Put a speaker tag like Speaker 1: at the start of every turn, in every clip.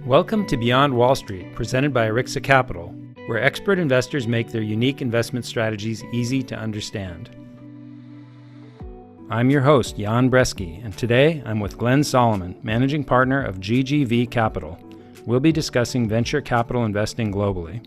Speaker 1: Welcome to Beyond Wall Street, presented by Arixa Capital, where expert investors make their unique investment strategies easy to understand. I'm your host, Jan Brzeski, and today I'm with Glenn Solomon, managing partner of GGV Capital. We'll be discussing venture capital investing globally.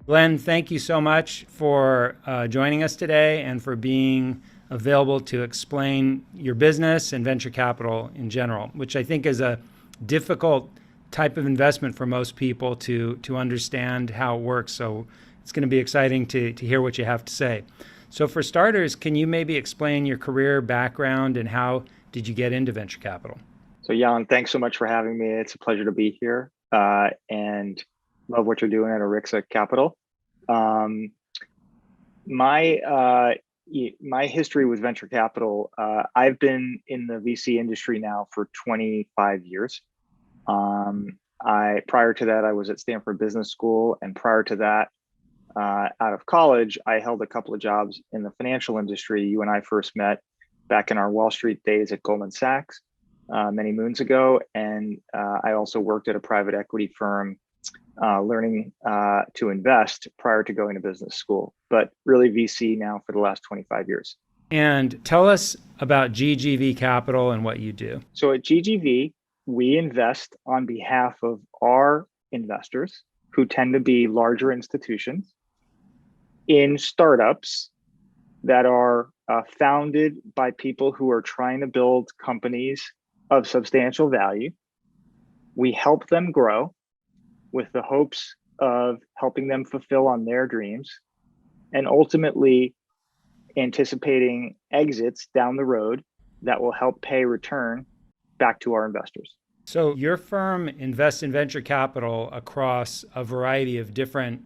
Speaker 1: Glenn, thank you so much for joining us today and for being available to explain your business and venture capital in general, which I think is a difficult type of investment for most people to understand how it works. So it's going to be exciting to hear what you have to say. So for starters, can you maybe explain your career background and how did you get into venture capital?
Speaker 2: So Jan, thanks so much for having me. It's a pleasure to be here and love what you're doing at Arixa Capital. My history with venture capital, I've been in the VC industry now for 25 years. Prior to that, I was at Stanford Business School, and prior to that, out of college, I held a couple of jobs in the financial industry. You and I first met back in our Wall Street days at Goldman Sachs many moons ago, and I also worked at a private equity firm learning to invest prior to going to business school, but really VC now for the last 25 years.
Speaker 1: And tell us about GGV Capital and what you do.
Speaker 2: So at GGV, we invest on behalf of our investors, who tend to be larger institutions, in startups that are founded by people who are trying to build companies of substantial value. We help them grow with the hopes of helping them fulfill on their dreams and ultimately anticipating exits down the road that will help pay return back to our investors.
Speaker 1: So your firm invests in venture capital across a variety of different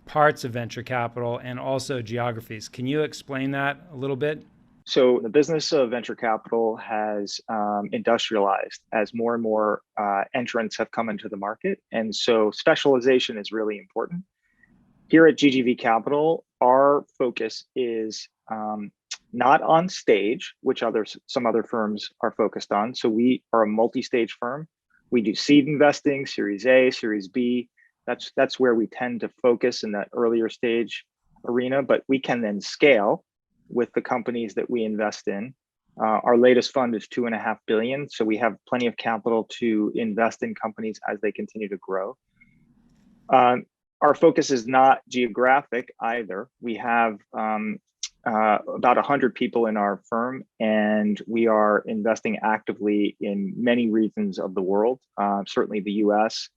Speaker 1: parts of venture capital and also geographies. Can you explain that a little bit?
Speaker 2: So the business of venture capital has industrialized as more and more entrants have come into the market. And so specialization is really important. Here at GGV Capital, our focus is not on stage, which some other firms are focused on. So we are a multi-stage firm. We do seed investing, Series A, Series B. That's where we tend to focus in that earlier stage arena, but we can then scale with the companies that we invest in. Our latest fund is $2.5 billion. So we have plenty of capital to invest in companies as they continue to grow. Our focus is not geographic either. We have about 100 people in our firm, and we are investing actively in many regions of the world, certainly the US,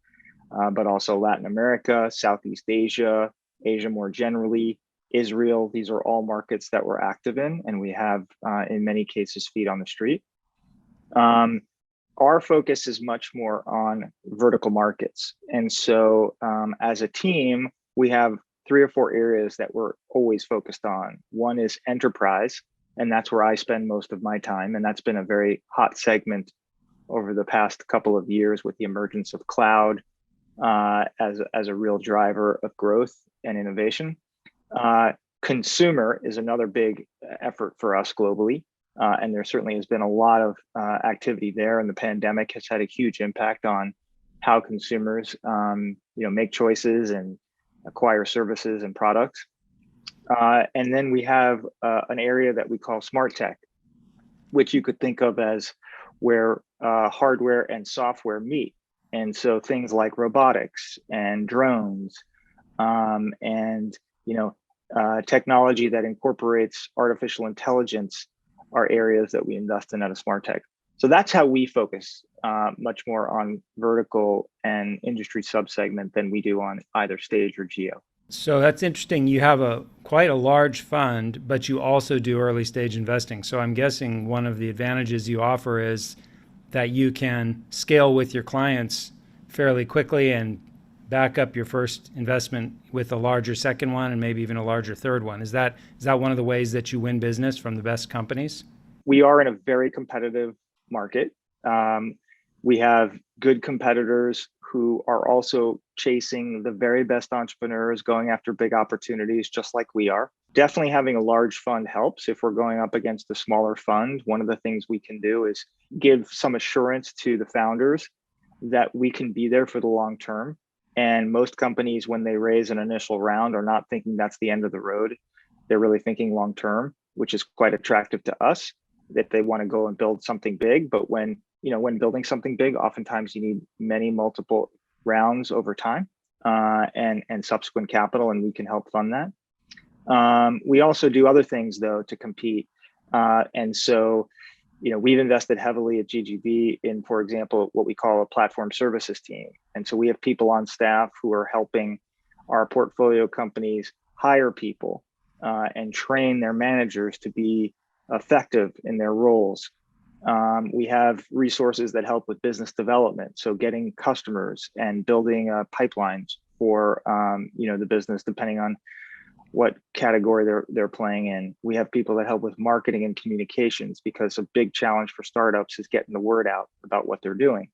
Speaker 2: but also Latin America, Southeast Asia, Asia more generally, Israel. These are all markets that we're active in, and we have, in many cases, feet on the street. Our focus is much more on vertical markets. And so as a team, we have 3 or 4 areas that we're always focused on. One is enterprise, and that's where I spend most of my time. And that's been a very hot segment over the past couple of years with the emergence of cloud as a real driver of growth and innovation. Consumer is another big effort for us globally. And there certainly has been a lot of activity there, and the pandemic has had a huge impact on how consumers make choices and acquire services and products. And then we have an area that we call smart tech, which you could think of as where hardware and software meet. And so things like robotics and drones and technology that incorporates artificial intelligence are areas that we invest in at a smart tech. So that's how we focus much more on vertical and industry subsegment than we do on either stage or geo.
Speaker 1: So that's interesting. You have quite a large fund, but you also do early stage investing. So I'm guessing one of the advantages you offer is that you can scale with your clients fairly quickly and back up your first investment with a larger second one and maybe even a larger third one. Is that one of the ways that you win business from the best companies?
Speaker 2: We are in a very competitive market. We have good competitors who are also chasing the very best entrepreneurs, going after big opportunities, just like we are. Definitely having a large fund helps. If we're going up against a smaller fund, one of the things we can do is give some assurance to the founders that we can be there for the long term. And most companies, when they raise an initial round, are not thinking that's the end of the road. They're really thinking long term, which is quite attractive to us, that they want to go and build something big. But when building something big, oftentimes you need many multiple rounds over time, and subsequent capital, and we can help fund that. We also do other things though to compete, and so we've invested heavily at GGV in, for example, what we call a platform services team. And so we have people on staff who are helping our portfolio companies hire people and train their managers to be effective in their roles. We have resources that help with business development, so getting customers and building pipelines for the business, depending on what category they're playing in. We have people that help with marketing and communications, because a big challenge for startups is getting the word out about what they're doing.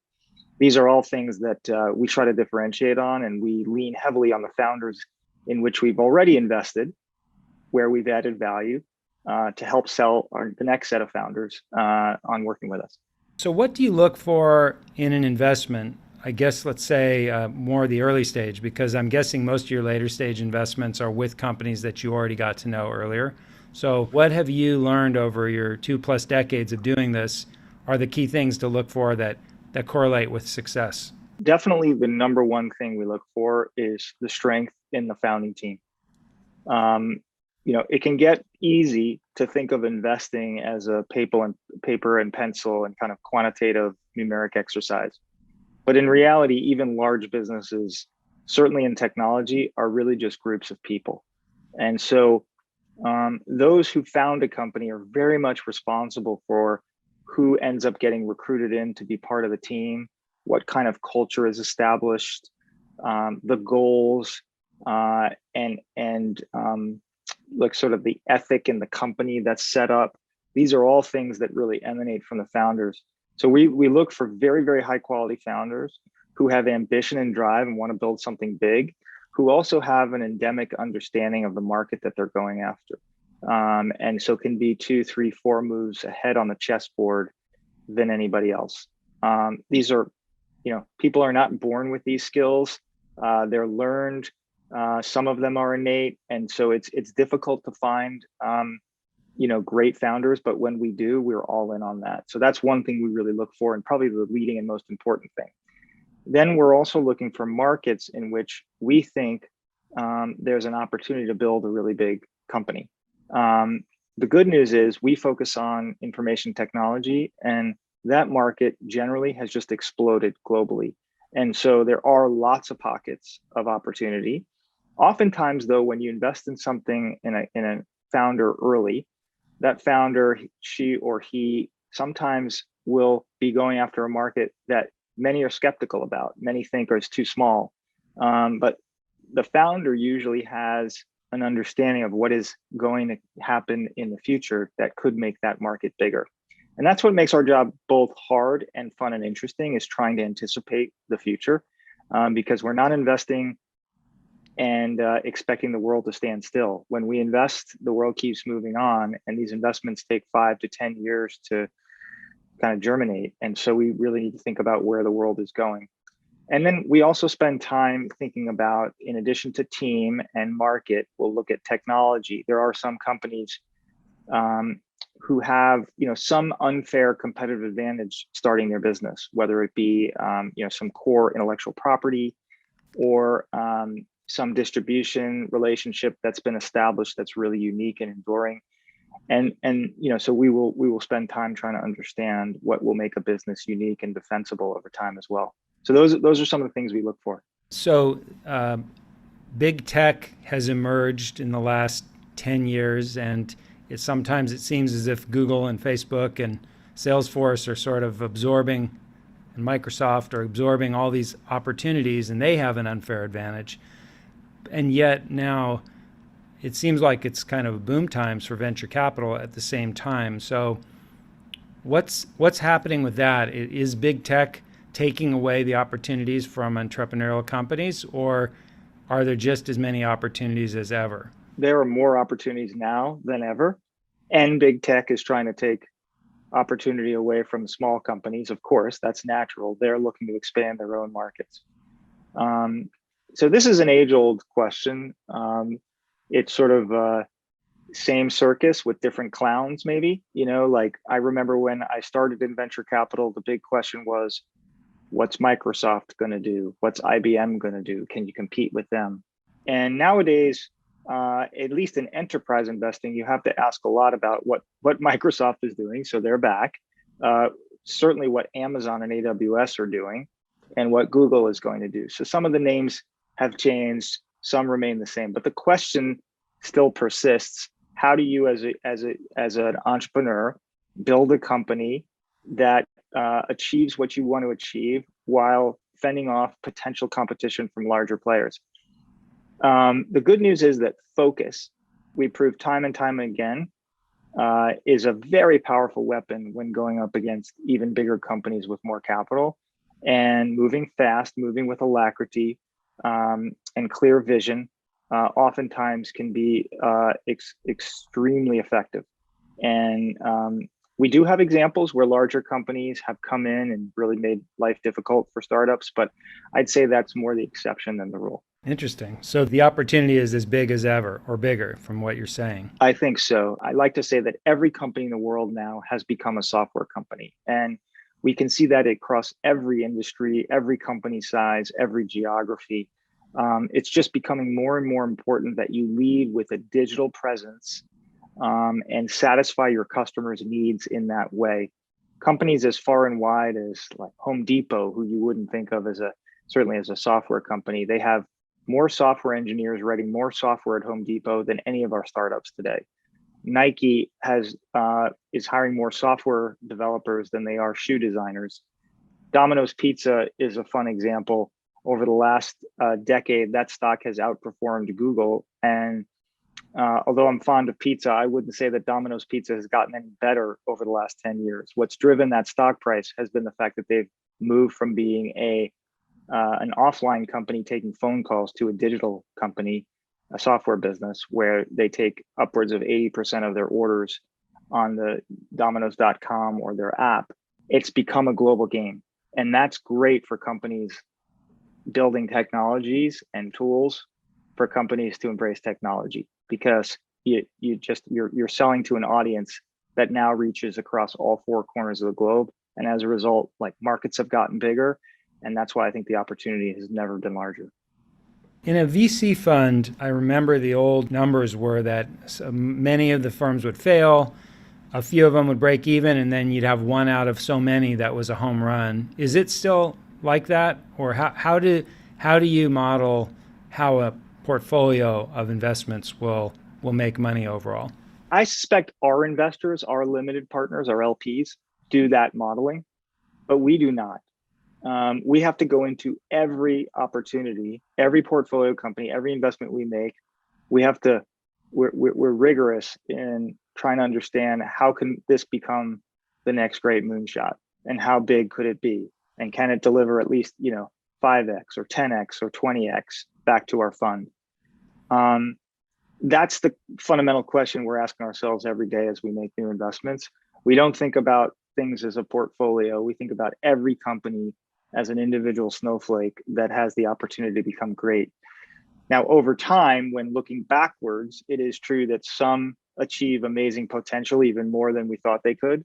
Speaker 2: These are all things that we try to differentiate on, and we lean heavily on the founders in which we've already invested, where we've added value to help sell the next set of founders on working with us.
Speaker 1: So what do you look for in an investment? I guess let's say more the early stage, because I'm guessing most of your later stage investments are with companies that you already got to know earlier. So what have you learned over your 2+ decades of doing this are the key things to look for that correlate with success?
Speaker 2: Definitely the number one thing we look for is the strength in the founding team. It can get easy to think of investing as a paper and pencil and kind of quantitative numeric exercise. But in reality, even large businesses, certainly in technology, are really just groups of people. And so those who found a company are very much responsible for who ends up getting recruited in to be part of the team, what kind of culture is established, the goals, and like sort of the ethic in the company that's set up. These are all things that really emanate from the founders. So we look for very, very high quality founders who have ambition and drive and want to build something big, who also have an endemic understanding of the market that they're going after. And so can be 2, 3, 4 moves ahead on the chessboard than anybody else. These are, people are not born with these skills. They're learned. Some of them are innate. And so it's difficult to find great founders, but when we do, we're all in on that. So that's one thing we really look for, and probably the leading and most important thing. Then we're also looking for markets in which we think there's an opportunity to build a really big company. The good news is we focus on information technology, and that market generally has just exploded globally. And so there are lots of pockets of opportunity. Oftentimes, though, when you invest in something in a founder early, that founder, she or he, sometimes will be going after a market that many are skeptical about. Many think is too small. But the founder usually has an understanding of what is going to happen in the future that could make that market bigger. And that's what makes our job both hard and fun and interesting, is trying to anticipate the future, because we're not investing and expecting the world to stand still. When we invest, the world keeps moving on, and these investments take 5 to 10 years to kind of germinate. And so we really need to think about where the world is going. And then we also spend time thinking about, in addition to team and market, we'll look at technology. There are some companies who have some unfair competitive advantage starting their business, whether it be some core intellectual property or some distribution relationship that's been established that's really unique and enduring. And so we will spend time trying to understand what will make a business unique and defensible over time as well. So those are some of the things we look for.
Speaker 1: So big tech has emerged in the last 10 years, and sometimes it seems as if Google and Facebook and Salesforce are sort of absorbing, and Microsoft are absorbing all these opportunities, and they have an unfair advantage. And yet now it seems like it's kind of boom times for venture capital at the same time. So what's happening with that? Is big tech taking away the opportunities from entrepreneurial companies, or are there just as many opportunities as ever?
Speaker 2: There are more opportunities now than ever, and big tech is trying to take opportunity away from small companies. Of course, that's natural. They're looking to expand their own markets. So this is an age-old question. It's sort of same circus with different clowns, maybe. Like I remember when I started in venture capital, the big question was, what's Microsoft going to do? What's IBM going to do? Can you compete with them? And nowadays, at least in enterprise investing, you have to ask a lot about what Microsoft is doing. So they're back. Certainly what Amazon and AWS are doing and what Google is going to do. So some of the names have changed, some remain the same, but the question still persists. How do you as an entrepreneur build a company that achieves what you want to achieve while fending off potential competition from larger players? The good news is that focus, we proved time and time again, is a very powerful weapon when going up against even bigger companies with more capital. And moving fast, moving with alacrity, and clear vision, oftentimes can be extremely effective. And we do have examples where larger companies have come in and really made life difficult for startups, but I'd say that's more the exception than the rule.
Speaker 1: Interesting. So the opportunity is as big as ever or bigger from what you're saying.
Speaker 2: I think so. I like to say that every company in the world now has become a software company. And we can see that across every industry, every company size, every geography. It's just becoming more and more important that you lead with a digital presence and satisfy your customers' needs in that way. Companies as far and wide as like Home Depot, who you wouldn't think of certainly as a software company, they have more software engineers writing more software at Home Depot than any of our startups today. Nike is hiring more software developers than they are shoe designers. Domino's Pizza is a fun example. Over the last decade, that stock has outperformed Google. And although I'm fond of pizza, I wouldn't say that Domino's Pizza has gotten any better over the last 10 years. What's driven that stock price has been the fact that they've moved from being an offline company taking phone calls to a digital company, a software business, where they take upwards of 80% of their orders on the Domino's.com or their app. It's become a global game. And that's great for companies building technologies and tools for companies to embrace technology, because you're selling to an audience that now reaches across all four corners of the globe. And as a result, like, markets have gotten bigger. And that's why I think the opportunity has never been larger.
Speaker 1: In a VC fund, I remember the old numbers were that many of the firms would fail, a few of them would break even, and then you'd have one out of so many that was a home run. Is it still like that? Or how do you model how a portfolio of investments will make money overall?
Speaker 2: I suspect our investors, our limited partners, our LPs, do that modeling, but we do not. We have to go into every opportunity, every portfolio company, every investment we make. We're rigorous in trying to understand how can this become the next great moonshot, and how big could it be, and can it deliver at least 5x or 10x or 20x back to our fund. That's the fundamental question we're asking ourselves every day as we make new investments. We don't think about things as a portfolio. We think about every company as an individual snowflake that has the opportunity to become great. Now, over time, when looking backwards, it is true that some achieve amazing potential, even more than we thought they could,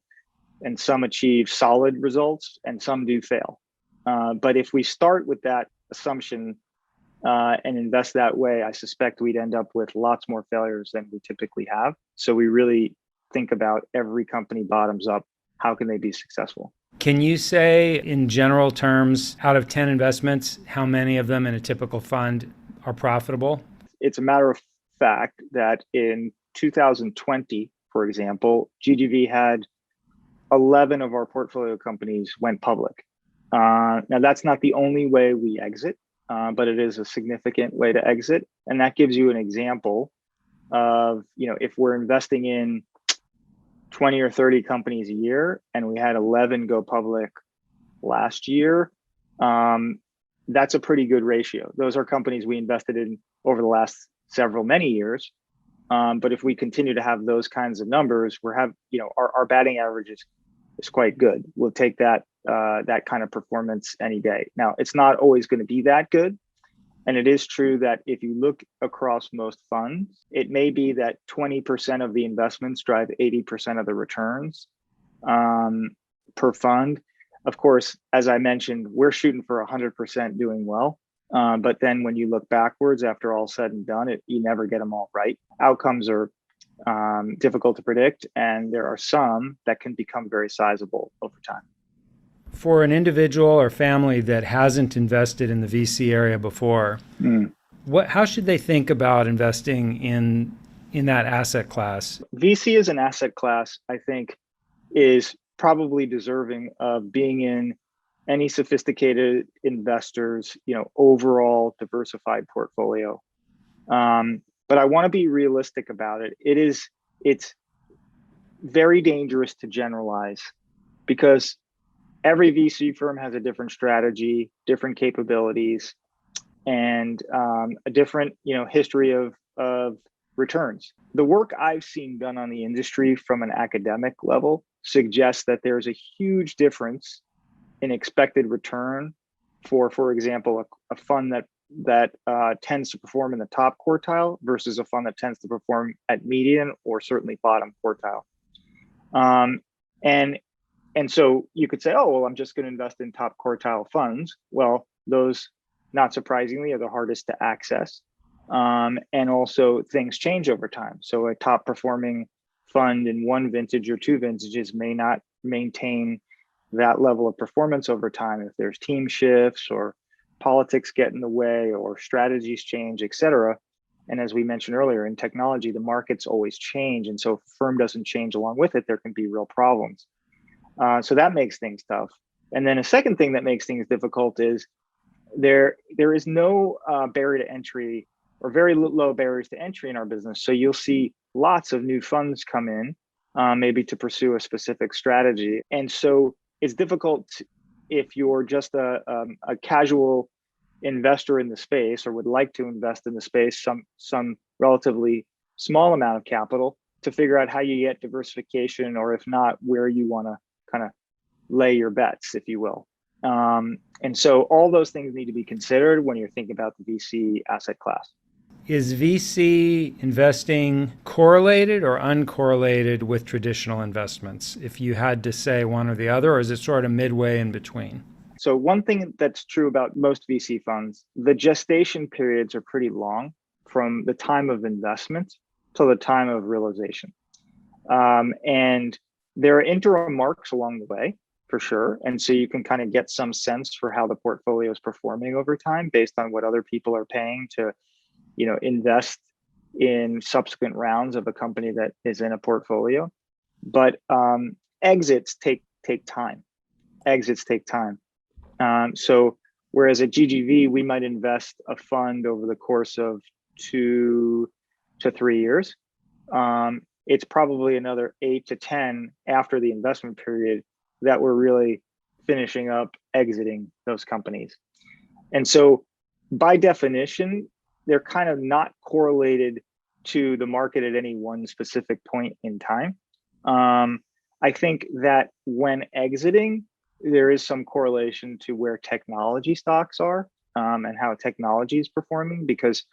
Speaker 2: and some achieve solid results, and some do fail. But if we start with that assumption and invest that way, I suspect we'd end up with lots more failures than we typically have. So we really think about every company bottoms up. How can they be successful?
Speaker 1: Can you say, in general terms, out of 10 investments, how many of them in a typical fund are profitable?
Speaker 2: It's a matter of fact that in 2020, for example, GGV had 11 of our portfolio companies went public. Now, that's not the only way we exit, but it is a significant way to exit. And that gives you an example of, if we're investing in 20 or 30 companies a year, and we had 11 go public last year, that's a pretty good ratio. Those are companies we invested in over the last many years. But if we continue to have those kinds of numbers, our batting average is is quite good. We'll take that kind of performance any day. Now, it's not always going to be that good. And it is true that if you look across most funds, it may be that 20% of the investments drive 80% of the returns per fund. Of course, as I mentioned, we're shooting for 100% doing well. But then when you look backwards, after all said and done, you never get them all right. Outcomes are difficult to predict, and there are some that can become very sizable over time.
Speaker 1: For an individual or family that hasn't invested in the VC area before, how should they think about investing in that asset class?
Speaker 2: VC as an asset class, I think, is probably deserving of being in any sophisticated investors, overall diversified portfolio. But I want to be realistic about it. It's very dangerous to generalize, because every VC firm has a different strategy, different capabilities, and a different, history of returns. The work I've seen done on the industry from an academic level suggests that there's a huge difference in expected return for example, a fund that tends to perform in the top quartile versus a fund that tends to perform at median or certainly bottom quartile. And so you could say, oh, well, I'm just going to invest in top quartile funds. Well, those, not surprisingly, are the hardest to access. And also things change over time. So a top performing fund in one vintage or two vintages may not maintain that level of performance over time if there's team shifts or politics get in the way or strategies change, et cetera. And as we mentioned earlier, in technology, the markets always change. And so if a firm doesn't change along with it, there can be real problems. So that makes things tough. And then a second thing that makes things difficult is there is no barrier to entry, or very low barriers to entry in our business. So you'll see lots of new funds come in, maybe to pursue a specific strategy. And so it's difficult if you're just a casual investor in the space, or would like to invest in the space, some relatively small amount of capital, to figure out how you get diversification, or if not, where you want to kind of lay your bets, if you will. And so all those things need to be considered when you're thinking about the VC asset class.
Speaker 1: Is VC investing correlated or uncorrelated with traditional investments, if you had to say one or the other, or is it sort of midway in between?
Speaker 2: So one thing that's true about most VC funds, the gestation periods are pretty long, from the time of investment to the time of realization. And there are interim marks along the way, for sure. And so you can kind of get some sense for how the portfolio is performing over time based on what other people are paying to, invest in subsequent rounds of a company that is in a portfolio. But exits take time. So whereas at GGV, we might invest a fund over the course of 2 to 3 years, it's probably another 8 to 10 after the investment period that we're really finishing up exiting those companies. And so by definition, they're kind of not correlated to the market at any one specific point in time. I think that when exiting, there is some correlation to where technology stocks are, and how technology is performing, because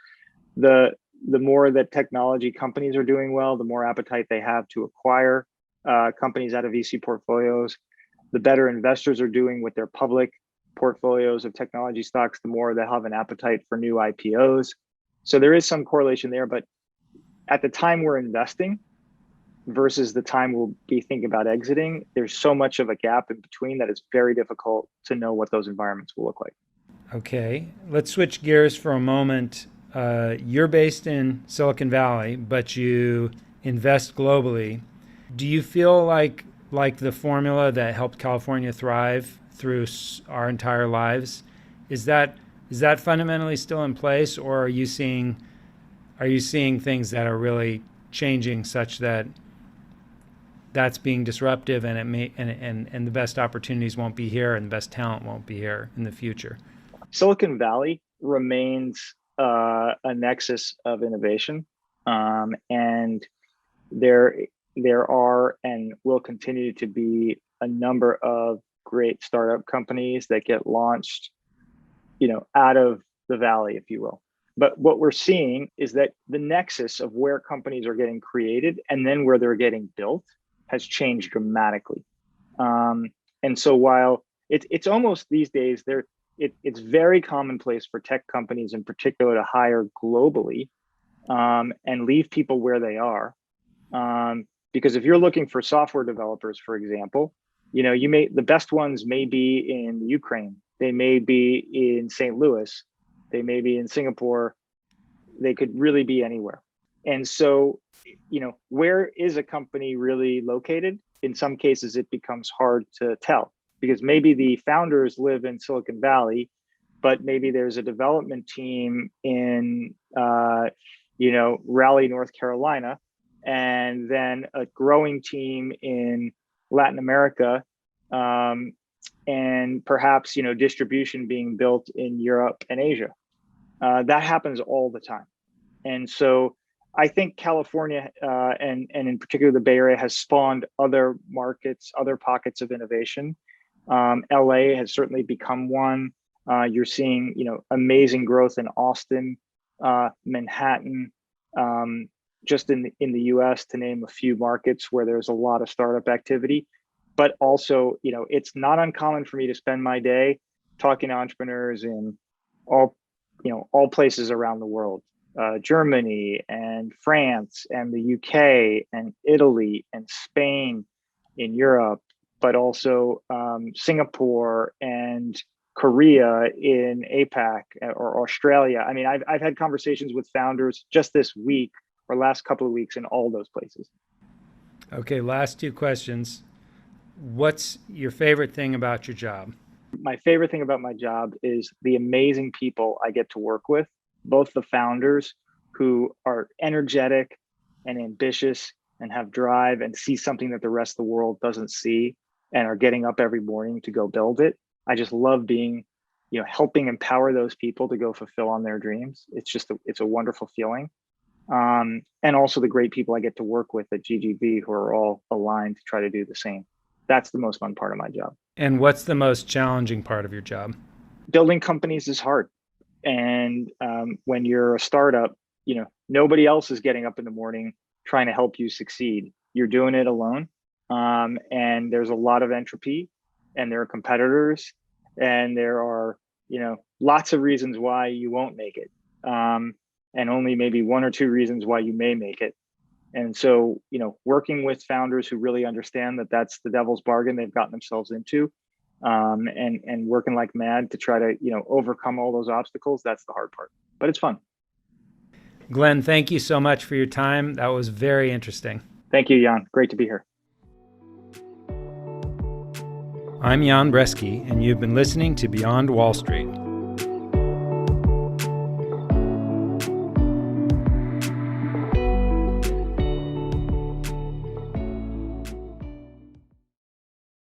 Speaker 2: the more that technology companies are doing well, the more appetite they have to acquire companies out of VC portfolios. The better investors are doing with their public portfolios of technology stocks, the more they'll have an appetite for new IPOs. So there is some correlation there, but at the time we're investing versus the time we'll be thinking about exiting, there's so much of a gap in between that it's very difficult to know what those environments will look like.
Speaker 1: Okay, let's switch gears for a moment. You're based in Silicon Valley, but you invest globally. Do you feel like the formula that helped California thrive through our entire lives, is that fundamentally still in place, or are you seeing things that are really changing such that that's being disruptive, and it may and the best opportunities won't be here, and the best talent won't be here in the future?
Speaker 2: Silicon Valley remains a nexus of innovation, and there are and will continue to be a number of great startup companies that get launched, out of the valley, if you will. But what we're seeing is that the nexus of where companies are getting created and then where they're getting built has changed dramatically. And so while it's almost these days, it's very commonplace for tech companies in particular to hire globally and leave people where they are. Because if you're looking for software developers, for example, the best ones may be in Ukraine, they may be in St. Louis, they may be in Singapore, they could really be anywhere. And so, where is a company really located? In some cases, it becomes hard to tell because maybe the founders live in Silicon Valley, but maybe there's a development team in, Raleigh, North Carolina, and then a growing team in Latin America, and perhaps, distribution being built in Europe and Asia. That happens all the time. And so I think California and in particular the Bay Area has spawned other markets, other pockets of innovation. LA has certainly become one. You're seeing, amazing growth in Austin, Manhattan, just in the US, to name a few markets where there's a lot of startup activity. But also, it's not uncommon for me to spend my day talking to entrepreneurs in all places around the world. Germany and France and the UK and Italy and Spain in Europe, but also Singapore and Korea in APAC or Australia. I mean, I've had conversations with founders just this week or last couple of weeks in all those places.
Speaker 1: Okay, last two questions. What's your favorite thing about your job?
Speaker 2: My favorite thing about my job is the amazing people I get to work with, both the founders who are energetic and ambitious and have drive and see something that the rest of the world doesn't see and are getting up every morning to go build it. I just love being, helping empower those people to go fulfill on their dreams. It's a wonderful feeling. And also the great people I get to work with at GGV who are all aligned to try to do the same. That's the most fun part of my job.
Speaker 1: And what's the most challenging part of your job?
Speaker 2: Building companies is hard. And when you're a startup, nobody else is getting up in the morning trying to help you succeed. You're doing it alone. And there's a lot of entropy and there are competitors and there are, lots of reasons why you won't make it. And only maybe one or two reasons why you may make it. And so, working with founders who really understand that that's the devil's bargain they've gotten themselves into, and working like mad to try to, overcome all those obstacles, that's the hard part, but it's fun.
Speaker 1: Glenn, thank you so much for your time. That was very interesting.
Speaker 2: Thank you, Jan. Great to be here.
Speaker 1: I'm Jan Brzeski, and you've been listening to Beyond Wall Street.